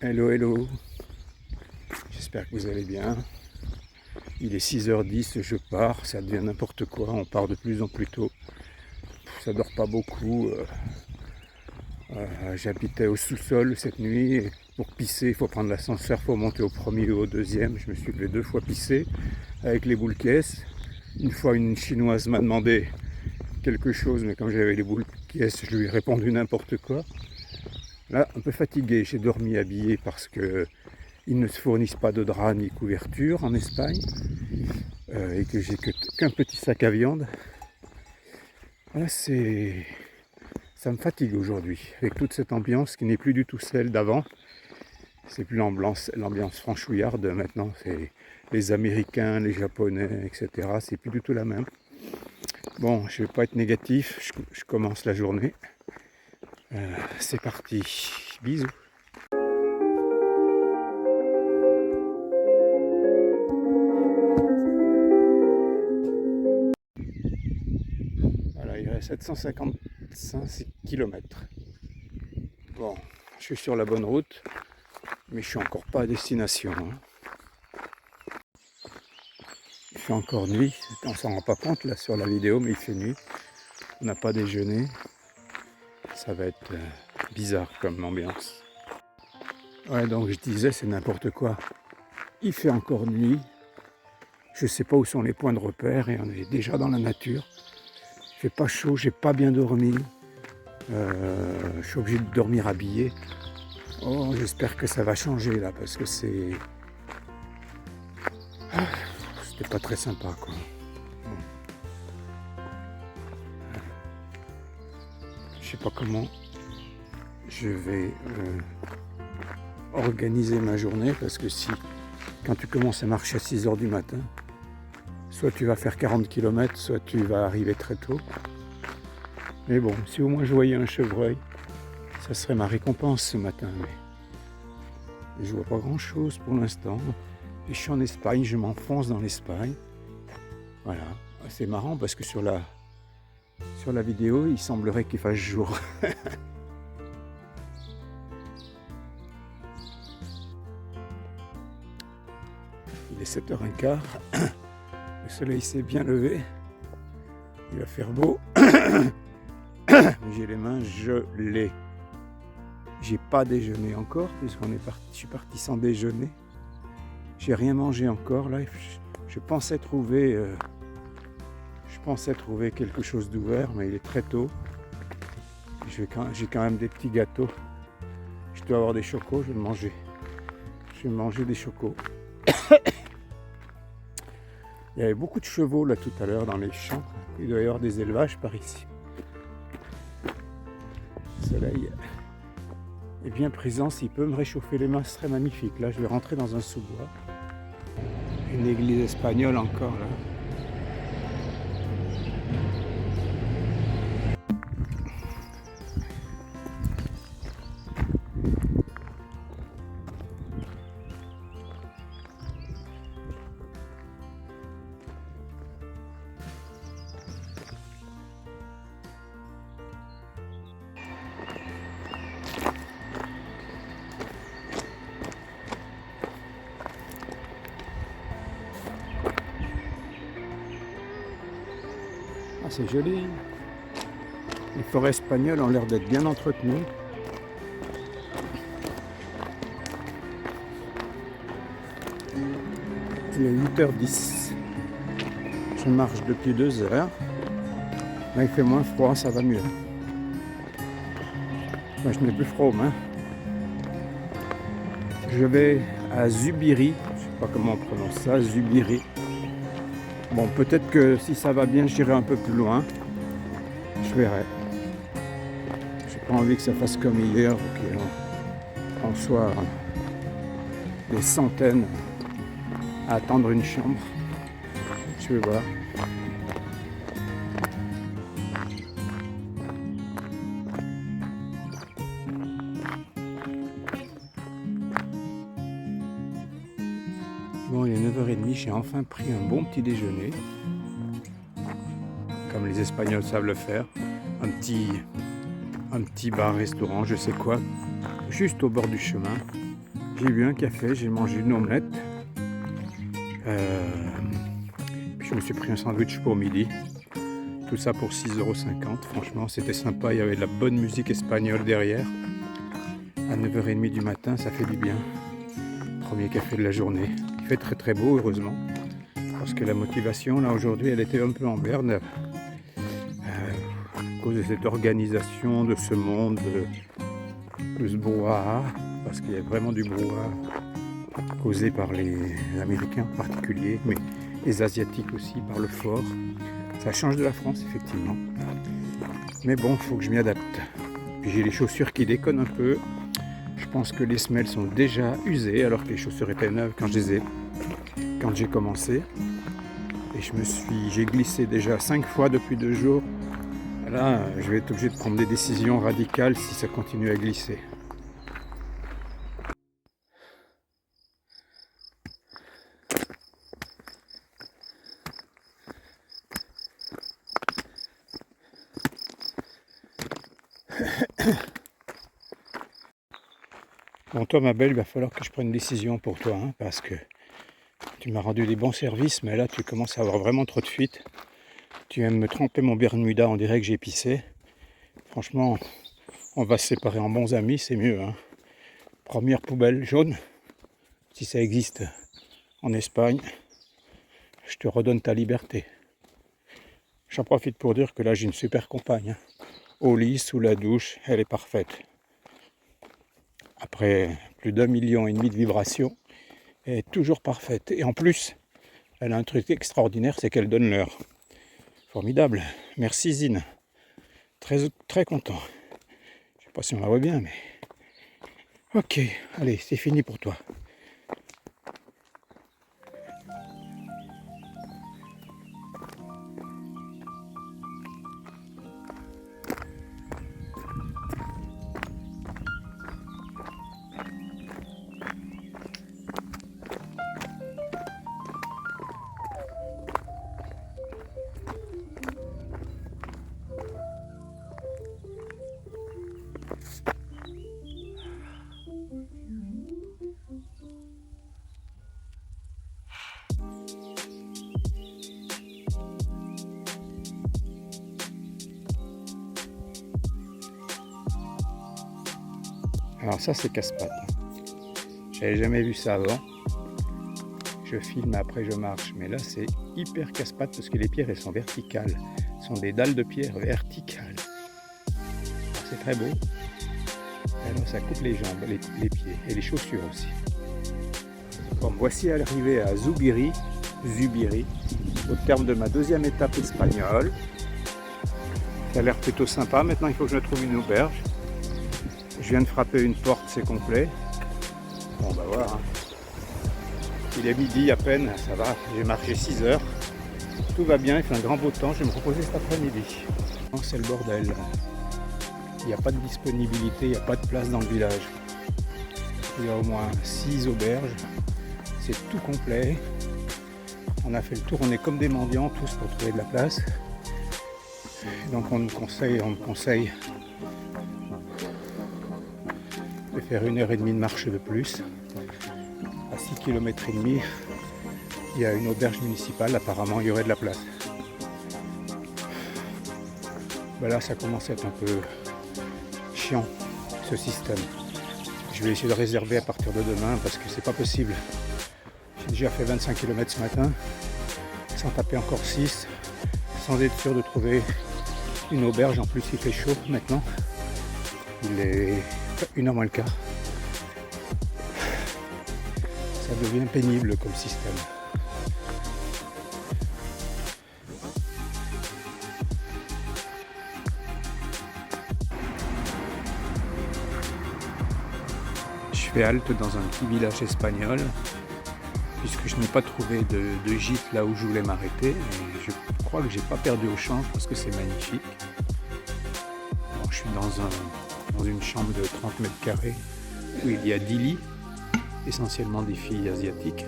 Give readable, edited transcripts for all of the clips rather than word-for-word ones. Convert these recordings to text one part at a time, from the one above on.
Hello, hello, j'espère que vous allez bien. Il est 6h10, je pars, ça devient n'importe quoi, on part de plus en plus tôt. Ça dort pas beaucoup. J'habitais au sous-sol cette nuit. Et pour pisser, il faut prendre l'ascenseur, il faut monter au premier ou au deuxième. Je me suis levé 2 fois pisser avec les boules caisses. Une fois, une chinoise m'a demandé quelque chose, mais comme j'avais les boules caisses, je lui ai répondu n'importe quoi. Là, un peu fatigué, j'ai dormi habillé parce que ils ne se fournissent pas de drap ni couverture en Espagne et que j'ai qu'un petit sac à viande. Là, ça me fatigue aujourd'hui avec toute cette ambiance qui n'est plus du tout celle d'avant. C'est plus l'ambiance franchouillarde maintenant. C'est les Américains, les Japonais, etc. C'est plus du tout la même. Bon, je vais pas être négatif. Je commence la journée. C'est parti. Bisous. Voilà, il reste 755 km. Bon, je suis sur la bonne route, mais je suis encore pas à destination. Il fait encore nuit, on s'en rend pas compte là sur la vidéo, mais il fait nuit. On n'a pas déjeuné. Ça va être bizarre comme ambiance. Ouais, donc je disais, c'est n'importe quoi. Il fait encore nuit. Je sais pas où sont les points de repère et on est déjà dans la nature. Il fait pas chaud, j'ai pas bien dormi. Je suis obligé de dormir habillé. Oh, j'espère que ça va changer là parce que c'était pas très sympa quoi. Bon. Je sais pas comment je vais organiser ma journée parce que quand tu commences à marcher à 6h du matin, soit tu vas faire 40 km, soit tu vas arriver très tôt. Mais bon, si au moins je voyais un chevreuil, ça serait ma récompense ce matin. Mais je vois pas grand chose pour l'instant. Et je suis en Espagne, je m'enfonce dans l'Espagne. Voilà, c'est marrant parce que sur la vidéo, il semblerait qu'il fasse jour. Il est 7h15. Le soleil s'est bien levé. Il va faire beau. J'ai les mains gelées. J'ai pas déjeuné encore puisqu'on est parti. Je suis parti sans déjeuner. J'ai rien mangé encore là. Je pensais trouver quelque chose d'ouvert, mais il est très tôt. J'ai quand même des petits gâteaux. Je dois avoir des chocos. Je vais manger. Je vais manger des chocos. Il y avait beaucoup de chevaux là tout à l'heure dans les champs. Il doit y avoir des élevages par ici. Le soleil est bien présent. S'il peut me réchauffer les mains, ce serait magnifique. Là, je vais rentrer dans un sous-bois. Une église espagnole encore là. Ah, c'est joli. Les forêts espagnoles ont l'air d'être bien entretenues. Il est 8h10. Je marche depuis 2 heures. Là, il fait moins froid, ça va mieux. Moi, je n'ai plus froid aux mains. Je vais à Zubiri. Je ne sais pas comment on prononce ça, Zubiri. Bon, peut-être que si ça va bien, j'irai un peu plus loin. Je verrai. J'ai pas envie que ça fasse comme hier, qu'on soit des centaines à attendre une chambre. Je vais voir. Bon, il est 9h30, j'ai enfin pris un bon petit déjeuner. Comme les Espagnols savent le faire. Un petit bar-restaurant, je sais quoi, juste au bord du chemin. J'ai bu un café, j'ai mangé une omelette. Puis je me suis pris un sandwich pour midi. Tout ça pour 6,50 €. Franchement, c'était sympa. Il y avait de la bonne musique espagnole derrière. À 9h30 du matin, ça fait du bien. Premier café de la journée. Il fait très très beau, heureusement. Parce que la motivation, là, aujourd'hui, elle était un peu en berne. À cause de cette organisation, de ce monde, de ce brouhaha. Parce qu'il y a vraiment du brouhaha causé par les Américains en particulier, mais les Asiatiques aussi, par le fort. Ça change de la France, effectivement. Mais bon, il faut que je m'y adapte. Puis j'ai les chaussures qui déconnent un peu. Je pense que les semelles sont déjà usées, alors que les chaussures étaient neuves quand j'ai commencé. Et j'ai glissé déjà 5 fois depuis 2 jours. Là, je vais être obligé de prendre des décisions radicales si ça continue à glisser. Bon, toi, ma belle, il va falloir que je prenne une décision pour toi, hein, parce que tu m'as rendu des bons services, mais là, tu commences à avoir vraiment trop de fuites. Tu aimes me tremper mon Bermuda, on dirait que j'ai pissé. Franchement, on va se séparer en bons amis, c'est mieux. Hein. Première poubelle jaune, si ça existe en Espagne, je te redonne ta liberté. J'en profite pour dire que là, j'ai une super compagne. Hein. Au lit, sous la douche, elle est parfaite. Après plus d'1,5 million de vibrations, elle est toujours parfaite. Et en plus, elle a un truc extraordinaire, c'est qu'elle donne l'heure. Formidable. Merci Zine. Très, très content. Je sais pas si on la voit bien, mais... Ok, allez, c'est fini pour toi. Alors ça, c'est casse-pattes. J'avais jamais vu ça avant. Je filme, après je marche. Mais là, c'est hyper casse-pattes parce que les pierres, elles sont verticales. Ce sont des dalles de pierre verticales. C'est très beau. Alors ça coupe les jambes, les pieds et les chaussures aussi. Bon, voici à l'arrivée à Zubiri, au terme de ma deuxième étape espagnole. Ça a l'air plutôt sympa. Maintenant, il faut que je trouve une auberge. Je viens de frapper une porte, c'est complet. Bon, on va voir. Hein. Il est midi à peine, ça va. J'ai marché 6 heures. Tout va bien, il fait un grand beau temps. Je vais me reposer cet après-midi. C'est le bordel. Il n'y a pas de disponibilité, il n'y a pas de place dans le village. Il y a au moins 6 auberges. C'est tout complet. On a fait le tour, on est comme des mendiants tous pour trouver de la place. Donc on me conseille de faire 1h30 de marche de plus. À 6,5 km, il y a une auberge municipale, apparemment il y aurait de la place. Ben là ça commence à être un peu chiant ce système. Je vais essayer de réserver à partir de demain parce que c'est pas possible. J'ai déjà fait 25 km ce matin, sans taper encore 6, sans être sûr de trouver une auberge. En plus il fait chaud maintenant. Il est 1h moins le quart. Ça devient pénible comme système. Je fais halte dans un petit village espagnol puisque je n'ai pas trouvé de gîte là où je voulais m'arrêter. Et je crois que j'ai pas perdu au change parce que c'est magnifique. Bon, je suis dans une chambre de 30 mètres carrés où il y a 10 lits, essentiellement des filles asiatiques.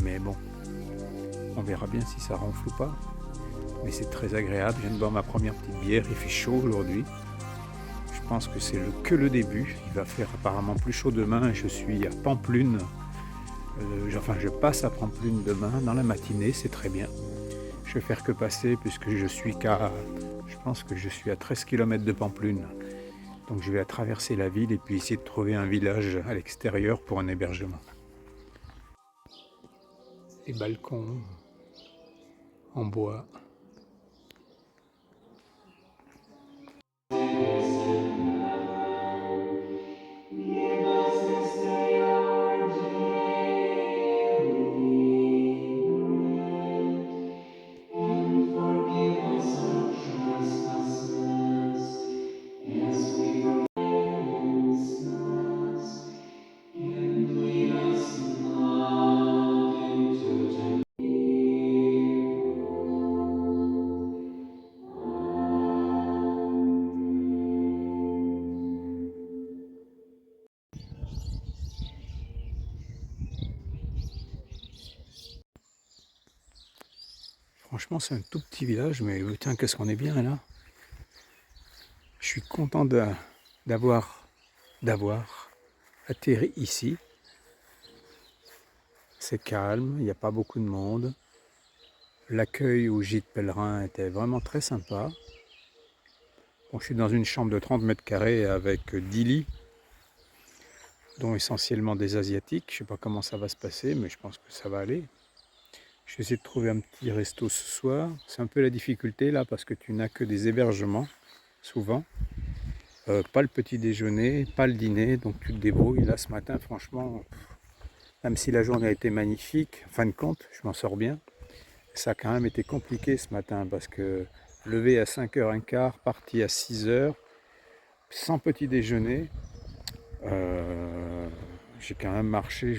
Mais bon, on verra bien si ça ronfle ou pas. Mais c'est très agréable. Je viens de boire ma première petite bière. Il fait chaud aujourd'hui. Je pense que c'est que le début. Il va faire apparemment plus chaud demain. Je suis à Pampelune. Je passe à Pampelune demain dans la matinée, c'est très bien. Je vais faire que passer puisque je pense que je suis à 13 km de Pampelune. Donc je vais traverser la ville et puis essayer de trouver un village à l'extérieur pour un hébergement. Les balcons en bois. Franchement, c'est un tout petit village, mais putain, qu'est-ce qu'on est bien là. Je suis content d'avoir atterri ici. C'est calme, il n'y a pas beaucoup de monde. L'accueil au gîte pèlerin était vraiment très sympa. Bon, je suis dans une chambre de 30 mètres carrés avec 10 lits, dont essentiellement des Asiatiques. Je ne sais pas comment ça va se passer, mais je pense que ça va aller. Je vais essayer de trouver un petit resto ce soir. C'est un peu la difficulté là, parce que tu n'as que des hébergements, souvent. Pas le petit déjeuner, pas le dîner, donc tu te débrouilles. Là, ce matin, franchement, même si la journée a été magnifique, en fin de compte, je m'en sors bien. Ça a quand même été compliqué ce matin, parce que levé à 5h15, parti à 6h, sans petit déjeuner. J'ai quand même marché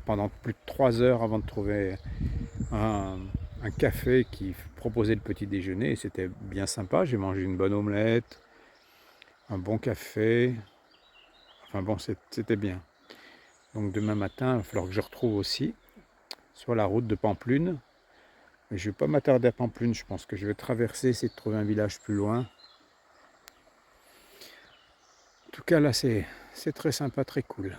pendant plus de 3 heures avant de trouver un café qui proposait le petit déjeuner, et c'était bien sympa. J'ai mangé une bonne omelette, un bon café, enfin bon, c'était bien. Donc demain matin, il va falloir que je retrouve aussi sur la route de Pampelune. Mais je ne vais pas m'attarder à Pampelune, je pense que je vais traverser, essayer de trouver un village plus loin. En tout cas là, c'est très sympa, très cool.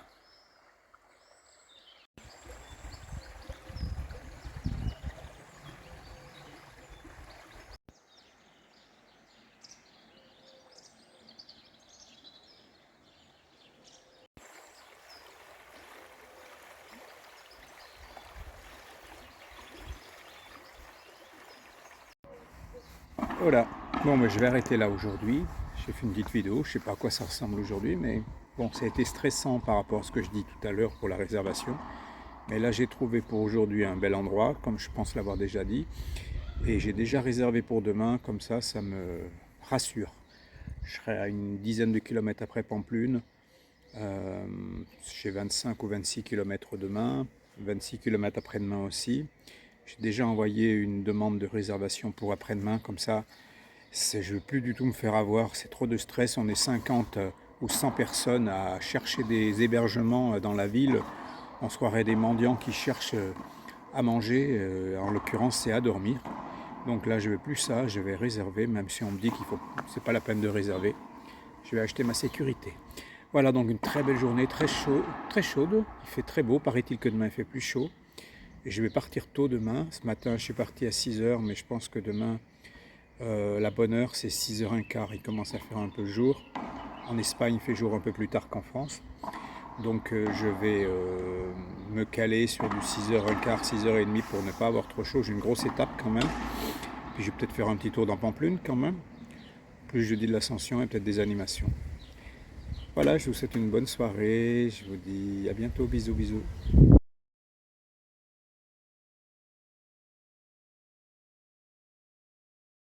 Voilà, bon, mais je vais arrêter là aujourd'hui. J'ai fait une petite vidéo, je ne sais pas à quoi ça ressemble aujourd'hui, mais bon, ça a été stressant par rapport à ce que je dis tout à l'heure pour la réservation. Mais là, j'ai trouvé pour aujourd'hui un bel endroit, comme je pense l'avoir déjà dit. Et j'ai déjà réservé pour demain, comme ça me rassure. Je serai à une dizaine de kilomètres après Pampelune. J'ai 25 ou 26 km demain, 26 km après-demain aussi. J'ai déjà envoyé une demande de réservation pour après-demain, comme ça, je ne veux plus du tout me faire avoir, c'est trop de stress. On est 50 ou 100 personnes à chercher des hébergements dans la ville. On se croirait des mendiants qui cherchent à manger, en l'occurrence c'est à dormir. Donc là je ne veux plus ça, je vais réserver, même si on me dit c'est pas la peine de réserver. Je vais acheter ma sécurité. Voilà, donc une très belle journée, très chaude, il fait très beau, paraît-il que demain il fait plus chaud. Et je vais partir tôt demain. Ce matin je suis parti à 6h, mais je pense que demain la bonne heure c'est 6h15, il commence à faire un peu jour. En Espagne il fait jour un peu plus tard qu'en France. Donc je vais me caler sur du 6h15, 6h30 pour ne pas avoir trop chaud. J'ai une grosse étape quand même. Puis je vais peut-être faire un petit tour dans Pampelune quand même. Plus jeudi de l'Ascension et peut-être des animations. Voilà, je vous souhaite une bonne soirée. Je vous dis à bientôt. Bisous, bisous.